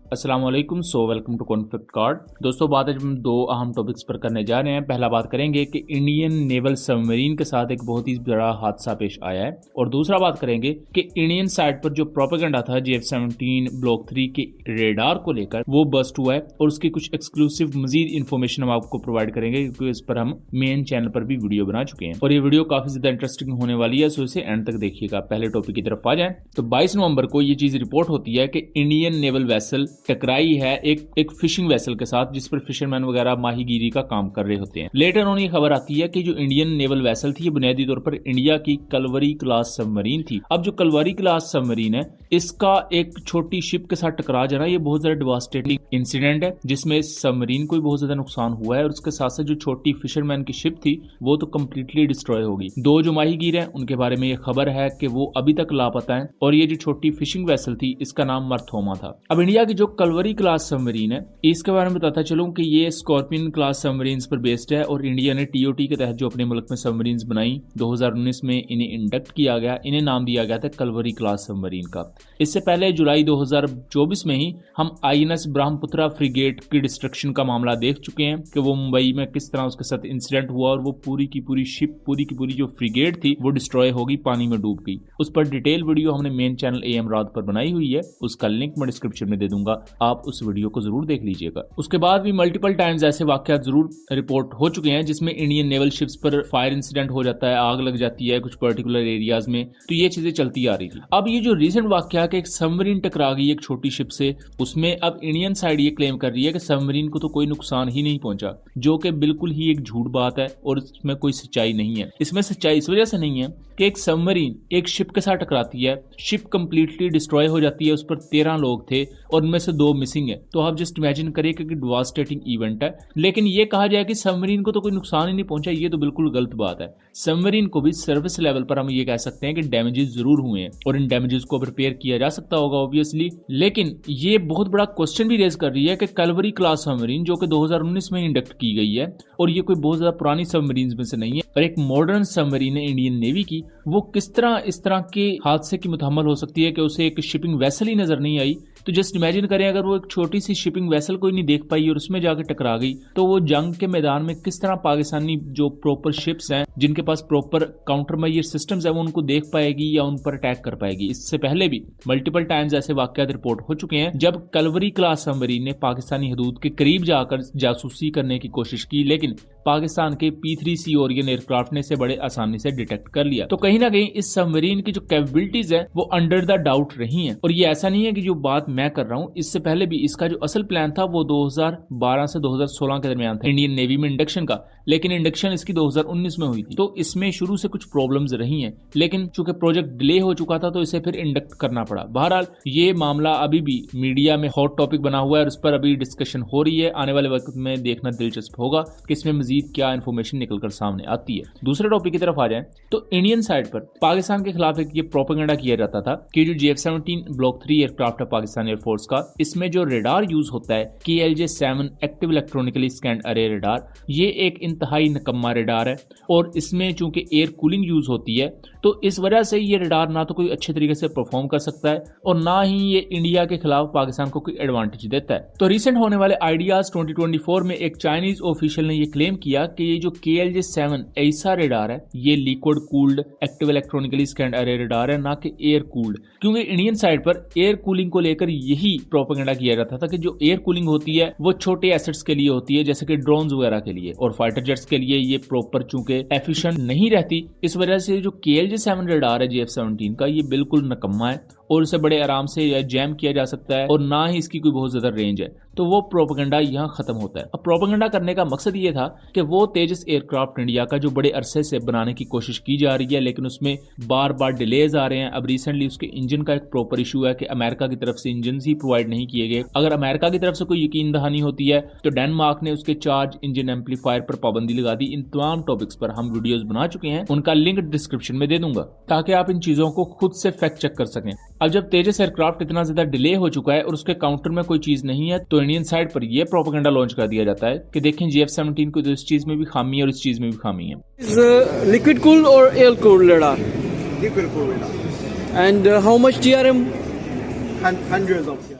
अस्सलाम वालेकुम। Welcome to conflict card. दोस्तों, बात आज हम दो अहम टॉपिक्स पर करने जा रहे हैं। पहला बात करेंगे कि इंडियन नेवल सबमरीन के साथ एक बहुत ही बड़ा हादसा पेश आया है, और दूसरा बात करेंगे कि इंडियन साइड पर जो प्रोपेगेंडा था JF-17 ब्लॉक 3 के रेडार को लेकर वो बस्ट हुआ है, और उसकी कुछ एक्सक्लूसिव मजीद इन्फॉर्मेशन हम आपको प्रोवाइड करेंगे, क्योंकि इस पर हम मेन चैनल पर भी वीडियो बना चुके हैं और ये वीडियो काफी ज्यादा इंटरेस्टिंग होने वाली है, सो इसे एंड तक देखिएगा। पहले टॉपिक की तरफ आ जाए तो 22 नवंबर को ये चीज रिपोर्ट होती है कि इंडियन नेवल वेसल टकराई है एक फिशिंग वेसल के साथ, जिस पर फिशरमैन वगैरह माहीगीरी का काम कर रहे होते हैं। लेटर ऑन ये खबर आती है कि जो इंडियन नेवल वेसल थी ये बुनियादी तौर पर इंडिया की कलवरी क्लास सबमरीन थी। अब जो कलवरी क्लास सबमरीन है इसका एक छोटी शिप के साथ टकरा जाना ये बहुत ज्यादा डिवास्टेटिंग इंसिडेंट है, जिसमें सबमरीन को भी बहुत ज्यादा नुकसान हुआ है, और उसके साथ साथ जो छोटी फिशरमैन की शिप थी वो तो कम्प्लीटली डिस्ट्रॉय होगी। दो जो माहीगीर हैं उनके बारे में ये खबर है कि वो अभी तक लापता है, और ये जो छोटी फिशिंग वेसल थी इसका नाम मर्थोमा था। अब इंडिया की जो कलवरी क्लास सबमरीन है इसके बारे में बताता चलूं कि ये स्कॉर्पियन क्लास सबमरीन पर बेस्ड है, और इंडिया ने TOT के तहत जो अपने मुल्क में सबमरीन बनाई 2019 में इन्हें इंडक्ट किया गया, इन्हें नाम दिया गया था कलवरी क्लास सबमरीन का। इससे पहले जुलाई 2024 में ही हम INS ब्रह्मपुत्रा फ्रिगेट की डिस्ट्रक्शन का मामला देख चुके हैं कि वो मुंबई में किस तरह उसके साथ इंसिडेंट हुआ, और वो पूरी की पूरी शिप, पूरी की पूरी जो फ्रिगेट थी वो डिस्ट्रॉय होगी, पानी में डूब गई। उस पर डिटेल वीडियो हमने मेन चैनल AM रात पर बनाई हुई है, उसका लिंक मैं डिस्क्रिप्शन में दे दूंगा, आप उस वीडियो को जरूर देख लीजिएगा। उसके बाद भी मल्टीपल टाइम्स ऐसे वाकयात जरूर रिपोर्ट हो चुके हैं जिसमें इंडियन नेवल शिप्स पर फायर इंसिडेंट हो जाता है, आग लग जाती है कुछ पर्टिकुलर एरियाज में, तो ये चीजें चलती आ रही थी। अब ये जो रिसेंट वाकया कि एक सबमरीन टकरा गई एक छोटी शिप से, उसमें अब इंडियन साइड ये क्लेम कर रही है कि सबमरीन को तो कोई नुकसान ही नहीं पहुंचा, जो कि बिल्कुल ही एक झूठ बात है और इसमें कोई सच्चाई नहीं है। इसमें सच्चाई इस वजह से नहीं है कि एक सबमरीन एक शिप के साथ टकराती है, शिप कंप्लीटली डिस्ट्रॉय हो जाती है, उस पर 13 लोग थे और उनमें से 2 मिसिंग है। तो आप जस्ट इमेजिन करिए कि डिवास्टेटिंग इवेंट है। लेकिन ये कहा जाए कि सबमरीन को तो कोई नुकसान ही नहीं पहुंचा, ये तो बिल्कुल गलत बात है। सबमरीन को भी सर्विस लेवल पर हम ये कह सकते हैं कि डैमेजेस जरूर हुए हैं, और इन डैमेजेस को रिपेयर किया जा सकता होगा ऑब्वियसली। लेकिन ये बहुत बड़ा क्वेश्चन भी रेज कर रही है कि कलवरी क्लास सबमरीन जो कि 2019 में इंडक्ट की गई है, और ये कोई बहुत ज्यादा पुरानी सबमरीन में से नहीं है, और एक मॉडर्न सबमरीन है इंडियन नेवी की, वो किस तरह इस तरह के हादसे की मुतहम्मल हो सकती है कि उसे एक शिपिंग वेसल ही नजर नहीं आई। तो जस्ट इमेजिन करें अगर वो एक छोटी सी शिपिंग वेसल कोई नहीं देख पाई और उसमें जाकर टकरा गई, तो वो जंग के मैदान में किस तरह पाकिस्तानी जो प्रॉपर शिप्स हैं जिनके पास प्रॉपर काउंटर मेजर सिस्टम्स है वो उनको देख पाएगी या उन पर अटैक कर पाएगी। इससे पहले भी मल्टीपल टाइम्स ऐसे वाकयात रिपोर्ट हो चुके हैं जब कलवरी क्लास सबमरीन ने पाकिस्तानी हदूद के करीब जाकर जासूसी करने की कोशिश की, लेकिन पाकिस्तान के P-3C ओरियन एयरक्राफ्ट ने इसे बड़े आसानी से डिटेक्ट कर लिया। तो कहीं ना कहीं इस सबमरीन की जो कैपेबिलिटीज है वो अंडर द डाउट रही हैं, और ये ऐसा नहीं है कि जो बात मैं कर रहा हूँ, इससे पहले भी इसका जो असल प्लान था वो 2012 से 2016 के दरमियान था इंडियन नेवी में इंडक्शन का, लेकिन इंडक्शन इसकी 2019 में हुई थी। तो इसमें शुरू से कुछ प्रॉब्लम्स रही हैं, लेकिन चूंकि प्रोजेक्ट डिले हो चुका था तो इसे फिर इंडक्ट करना पड़ा। बहरहाल ये मामला अभी भी मीडिया में हॉट टॉपिक बना हुआ है और उस पर अभी डिस्कशन हो रही है। आने वाले वक्त में देखना दिलचस्प होगा कि इसमें मजीद क्या इंफॉर्मेशन निकलकर सामने आती है। दूसरे टॉपिक की तरफ आ जाए तो इंडियन साइड पर पाकिस्तान के खिलाफ एक ये प्रोपेगेंडा किया जाता था कि जो JF-17 ब्लॉक 3 एयरक्राफ्ट है पाकिस्तान एयरफोर्स का, इसमें जो रेडार यूज होता है KLJ-7 एक्टिव इलेक्ट्रॉनिकली स्कैन्ड अरे रेडार, ये एक इंतहाई निकम्मा रेडार है, और इसमें चूंकि एयर कूलिंग यूज होती है तो इस वजह से ये रेडार ना तो कोई अच्छे तरीके से परफॉर्म कर सकता है और ना ही ये इंडिया के खिलाफ पाकिस्तान को कोई एडवांटेज देता है। तो रिसेंट होने वाले आइडियाज 2024 में एक चाइनीज ऑफिशियल ने ये क्लेम किया कि ये जो KLJ-7 ऐसा रेडार है ये liquid cooled active electronically scanned अरे रेडार है, ना कि एयर कूल्ड, क्योंकि इंडियन साइड पर एयर कूलिंग को लेकर यही प्रोपेगेंडा किया जाता था कि जो एयर कूलिंग होती है वो छोटे एसेट्स के लिए होती है, जैसे कि ड्रोन्स वगैरह के लिए, और फाइटर जेट्स के लिए ये प्रॉपर चूंकि एफिशिएंट नहीं रहती, इस वजह से जो KLJ-7 रेडार है JF-17 का ये बिल्कुल नकम्मा है और इसे बड़े आराम से जैम किया जा सकता है, और ना ही इसकी कोई बहुत ज्यादा रेंज है। तो वो प्रोपेगेंडा यहाँ खत्म होता है। अब प्रोपेगेंडा करने का मकसद ये था कि वो तेजस एयरक्राफ्ट इंडिया का जो बड़े अरसे से बनाने की कोशिश की जा रही है, लेकिन उसमें बार बार डिलेज आ रहे हैं। अब रिसेंटली उसके इंजन का एक प्रॉपर इशू है कि अमेरिका की तरफ से इंजन ही प्रोवाइड नहीं किए गए। अगर अमेरिका की तरफ से कोई यकीन दहानी होती है तो डेनमार्क ने उसके चार्ज इंजन एम्पलीफायर पर पाबंदी लगा दी। इन तमाम टॉपिक्स पर हम वीडियोस बना चुके हैं, उनका लिंक डिस्क्रिप्शन में दे दूंगा ताकि आप इन चीजों को खुद से फैक्ट चेक कर सकें। अब जब तेजस एयरक्राफ्ट इतना ज्यादा डिले हो चुका है और उसके काउंटर में कोई चीज नहीं है, तो इंडियन साइड पर यह प्रोपेगेंडा लॉन्च कर दिया जाता है कि देखें JF-17 को तो इस चीज में भी खामी है और इस चीज में भी खामी है। लिक्विड कूल और air cool radar? Liquid cooled radar. And how much TRM? Hundreds of.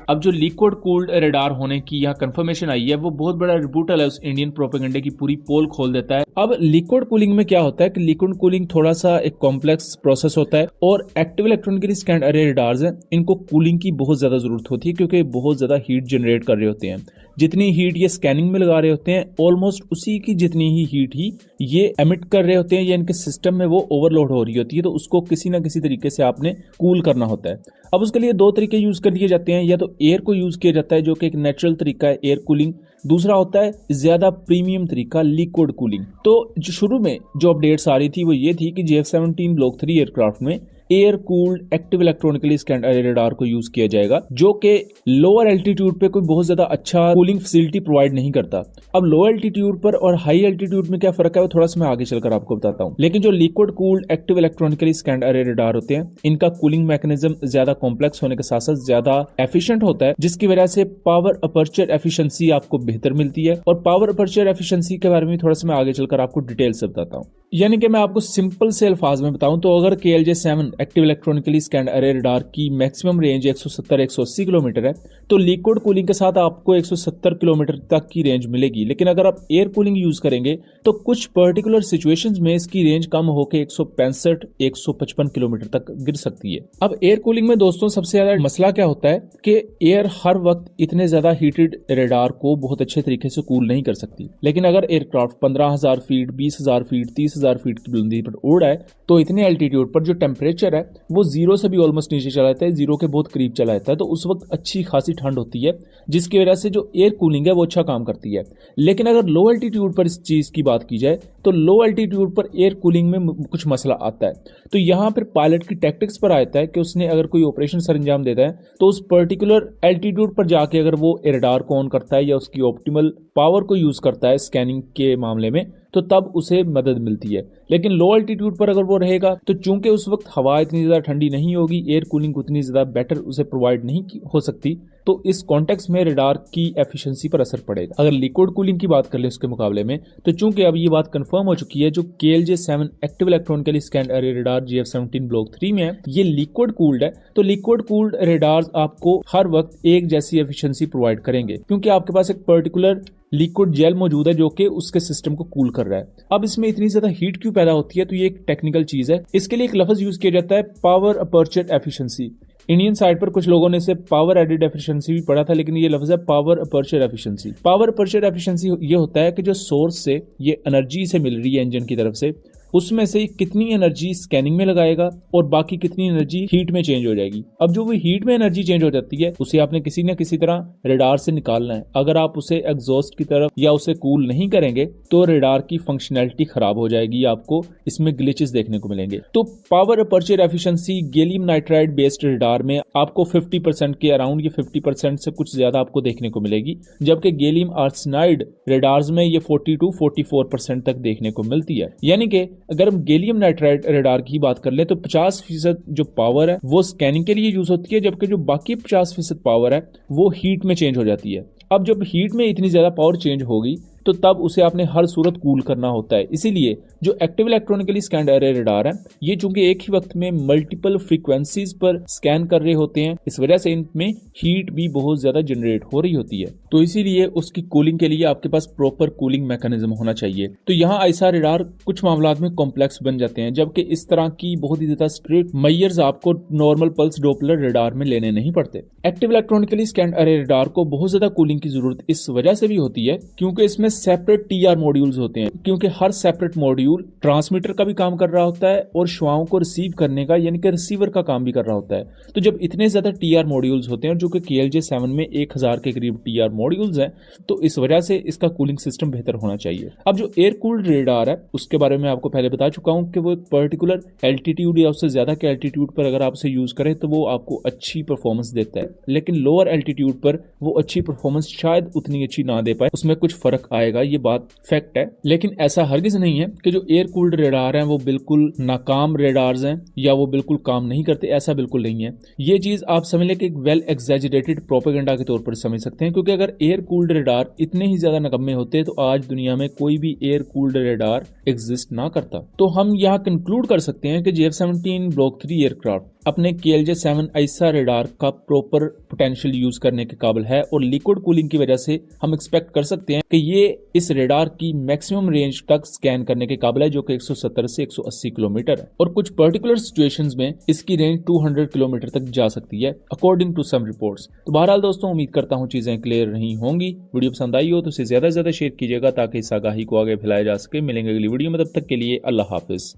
अब जो लिक्विड कूल्ड रडार होने की यहाँ कंफर्मेशन आई है वो बहुत बड़ा रिबूटल है उस इंडियन प्रोपेगेंडे की पूरी पोल खोल देता है। अब लिक्विड कूलिंग में क्या होता है कि लिक्विड कूलिंग थोड़ा सा एक कॉम्प्लेक्स प्रोसेस होता है और एक्टिव इलेक्ट्रॉनिकली स्कैन्ड अरे रडार्स हैं, इनको कूलिंग की बहुत ज्यादा जरूरत होती है क्योंकि बहुत ज्यादा हीट जनरेट कर रहे होते हैं। जितनी हीट ये स्कैनिंग में लगा रहे होते हैं ऑलमोस्ट उसी की जितनी ही हीट ही ये एमिट कर रहे होते हैं या इनके सिस्टम में वो ओवरलोड हो रही होती है, तो उसको किसी ना किसी तरीके से आपने कूल करना होता है। अब उसके लिए दो तरीके यूज कर लिए जाते हैं, या तो एयर को यूज किया जाता है जो कि एक नेचुरल तरीका है एयर कूलिंग, दूसरा होता है ज्यादा प्रीमियम तरीका लिक्विड कूलिंग। तो जो शुरू में जो अपडेट्स आ रही थी वो ये थी कि JF-17 ब्लॉक 3 एयरक्राफ्ट में air cooled active electronically scanned अरे रडार को यूज किया जाएगा जो कि लोअर एल्टीट्यूड पे कोई बहुत ज्यादा अच्छा कूलिंग फैसिलिटी प्रोवाइड नहीं करता। अब लो एल्टीट्यूड पर और हाई एल्टीट्यूड में क्या फर्क है वो थोड़ा सा मैं आगे चलकर आपको बताता हूँ। लेकिन जो liquid cooled active electronically scanned अरे रडार होते हैं इनका कूलिंग मैकेनिज्म ज्यादा कॉम्प्लेक्स होने के साथ साथ ज्यादा एफिशिएंट होता है, जिसकी वजह से पावर अपर्चर एफिशिएंसी आपको बेहतर मिलती है। और पावर अपर्चर एफिशिएंसी के बारे में थोड़ा सा मैं आगे चलकर आपको डिटेल से बताता हूँ। यानी कि मैं आपको सिंपल से अल्फाज में बताऊं तो अगर KLJ-7 एक्टिव इलेक्ट्रॉनिकली स्कैन्ड अरे रडार की मैक्सिमम रेंज 170-180 किलोमीटर है तो लिक्विड कूलिंग के साथ आपको 170 किलोमीटर तक की रेंज मिलेगी। लेकिन अगर आप एयर कूलिंग यूज करेंगे तो कुछ पर्टिकुलर सिचुएशंस में इसकी रेंज कम होकर 165-155 किलोमीटर तक गिर सकती है। अब एयर कूलिंग में दोस्तों सबसे ज्यादा मसला क्या होता है कि एयर हर वक्त इतने ज्यादा हीटेड रडार को बहुत अच्छे तरीके से कूल नहीं कर सकती। लेकिन अगर एयरक्राफ्ट 15,000 फीट, 20,000 फीट, 30,000 फीट की बुलंदी पर उड़ रहा है तो इतने एल्टीट्यूड पर जो टेम्परेचर है वो जीरो से भी ऑलमोस्ट नीचे चला जाता है, जीरो के बहुत करीब चला जाता है। तो उस वक्त अच्छी खासी ठंड होती है जिसकी वजह से जो एयर कूलिंग है वो अच्छा काम करती है। लेकिन अगर लो एल्टीट्यूड पर इस चीज की बात की जाए तो लो एल्टीट्यूड पर एयर कूलिंग में कुछ मसला आता है। तो यहाँ पर पायलट की टैक्टिक्स पर आता है कि उसने अगर कोई ऑपरेशन सर अंजाम देता है तो उस पर्टिकुलर एल्टीट्यूड पर जाके अगर वो रडार को ऑन करता है या उसकी ऑप्टिमल पावर को यूज करता है स्कैनिंग के मामले में तो तब उसे मदद मिलती है। लेकिन लो एल्टीट्यूड पर अगर वो रहेगा तो चूंकि उस वक्त हवा इतनी ज्यादा ठंडी नहीं होगी, एयर कूलिंग उतनी ज्यादा बेटर उसे प्रोवाइड नहीं हो सकती, तो इस कॉन्टेक्स्ट में रडार की एफिशिएंसी पर असर पड़ेगा। अगर लिक्विड कूलिंग की बात कर ले उसके मुकाबले में तो चूंकि अब ये बात कंफर्म हो चुकी है जो KLJ-7 एक्टिव इलेक्ट्रॉनिकली स्कैन्ड अरे रडार JF-17 ब्लॉक 3 में है ये लिक्विड कूल्ड है, तो लिक्विड कूल्ड रडार्स आपको हर वक्त एक जैसी एफिशिएंसी प्रोवाइड करेंगे क्योंकि आपके पास एक पर्टिकुलर लिक्विड जेल मौजूद है जो कि उसके सिस्टम को कूल कर रहा है। अब इसमें इतनी ज्यादा हीट क्यों पैदा होती है तो ये एक टेक्निकल चीज है। इसके लिए एक लफ्ज यूज किया जाता है power aperture efficiency. Indian side पर कुछ लोगों ने इसे पावर एडेड एफिशिएंसी भी पढ़ा था, लेकिन ये लफ्ज है power aperture efficiency. Power aperture efficiency ये होता है कि जो सोर्स से ये एनर्जी से मिल रही है इंजन की तरफ से उसमें से कितनी एनर्जी स्कैनिंग में लगाएगा और बाकी कितनी एनर्जी हीट में चेंज हो जाएगी। अब जो वो हीट में एनर्जी चेंज हो जाती है उसे आपने किसी न किसी तरह रडार से निकालना है। अगर आप उसे एग्जॉस्ट की तरफ या उसे कूल नहीं करेंगे तो रडार की फंक्शनैलिटी खराब हो जाएगी, आपको इसमें ग्लिचेस देखने को मिलेंगे। तो power aperture efficiency gallium nitride based radar में आपको 50% के अराउंड, ये 50% से कुछ ज्यादा आपको देखने को मिलेगी, जबकि गैलियम आर्सेनाइड रडार्स में ये 40-44% तक देखने को मिलती है। यानी कि अगर हम गैलियम नाइट्राइड रडार की बात कर ले तो 50% जो पावर है वो स्कैनिंग के लिए यूज होती है, जबकि जो बाकी 50% पावर है वो हीट में चेंज हो जाती है। अब जब हीट में इतनी ज्यादा पावर चेंज होगी तो तब उसे आपने हर सूरत कूल करना होता है। इसीलिए जो एक्टिव इलेक्ट्रॉनिकली स्कैन्ड अरे रडार है ये चूंकि एक ही वक्त में मल्टीपल फ्रीक्वेंसीज पर स्कैन कर रहे होते हैं, इस वजह से इनमें हीट भी बहुत ज्यादा जनरेट हो रही होती है। तो इसीलिए उसकी कूलिंग के लिए आपके पास प्रॉपर कूलिंग मैकेनिज्म होना चाहिए। तो यहाँ ऐसा रडार कुछ मामलात में कॉम्प्लेक्स बन जाते हैं, जबकि इस तरह की बहुत ही ज्यादा स्ट्रिक्ट मेजर्स आपको नॉर्मल पल्स डॉपलर रडार में लेने नहीं पड़ते। एक्टिव इलेक्ट्रॉनिकली स्कैन्ड अरे रडार को बहुत ज्यादा कूलिंग की जरूरत इस वजह से भी होती है क्योंकि इसमें सेपरेट TR मॉड्यूल्स होते हैं, क्योंकि हर सेपरेट मॉड्यूल ट्रांसमीटर का भी काम कर रहा होता है और श्वाओं को रिसीव करने का यानी कि रिसीवर का काम भी कर रहा होता है। तो जब इतने ज्यादा TR मॉड्यूल्स होते हैं जो कि KLJ-7 में 1000 के करीब TR मॉड्यूल्स हैं, तो इस वजह से इसका कूलिंग सिस्टम बेहतर होना चाहिए। अब जो एयर कूल्ड रडार है उसके बारे में आपको पहले बता चुका हूं कि वो एक पर्टिकुलर एल्टीट्यूड या उससे ज्यादा के एल्टीट्यूड पर अगर आप उसे यूज करें तो वो आपको अच्छी परफॉर्मेंस देता है, लेकिन लोअर एल्टीट्यूड पर वो अच्छी परफॉर्मेंस शायद उतनी अच्छी ना दे पाए, उसमें कुछ फर्क आएगा, ये बात फैक्ट है। लेकिन ऐसा हरगिज नहीं है कि जो एयर कूल्ड रडार हैं वो बिल्कुल नाकाम रडार्स हैं या वो बिल्कुल काम नहीं करते, ऐसा बिल्कुल नहीं है। ये चीज आप समझ लें कि एक वेल एग्जैजरेटेड प्रोपेगेंडा के तौर पर समझ सकते हैं, क्योंकि अगर एयर कूल्ड रडार इतने ही ज्यादा नकम्मे होते तो आज दुनिया में कोई भी एयर कूल्ड रडार एग्जिस्ट ना करता। तो हम यहाँ कंक्लूड कर सकते हैं कि JF-17 ब्लॉक 3 एयरक्राफ्ट अपने KLJ-7 ऐसा रेडार का प्रॉपर पोटेंशियल यूज करने के काबिल है और लिक्विड कूलिंग की वजह से हम एक्सपेक्ट कर सकते हैं कि ये इस रेडार की मैक्सिमम रेंज तक स्कैन करने के काबिल है, जो कि 170 से 180 किलोमीटर है और कुछ पर्टिकुलर सिचुएशंस में इसकी रेंज 200 किलोमीटर तक जा सकती है अकॉर्डिंग टू सम रिपोर्ट्स। तो बहरहाल दोस्तों, उम्मीद करता हूँ चीजें क्लियर रही होंगी। वीडियो पसंद आई हो तो इसे ज्यादा से ज्यादा शेयर कीजिएगा ताकि इस आगाही को आगे फैलाया जा सके। मिलेंगे अगली वीडियो में, तब तक के लिए अल्लाह हाफिज।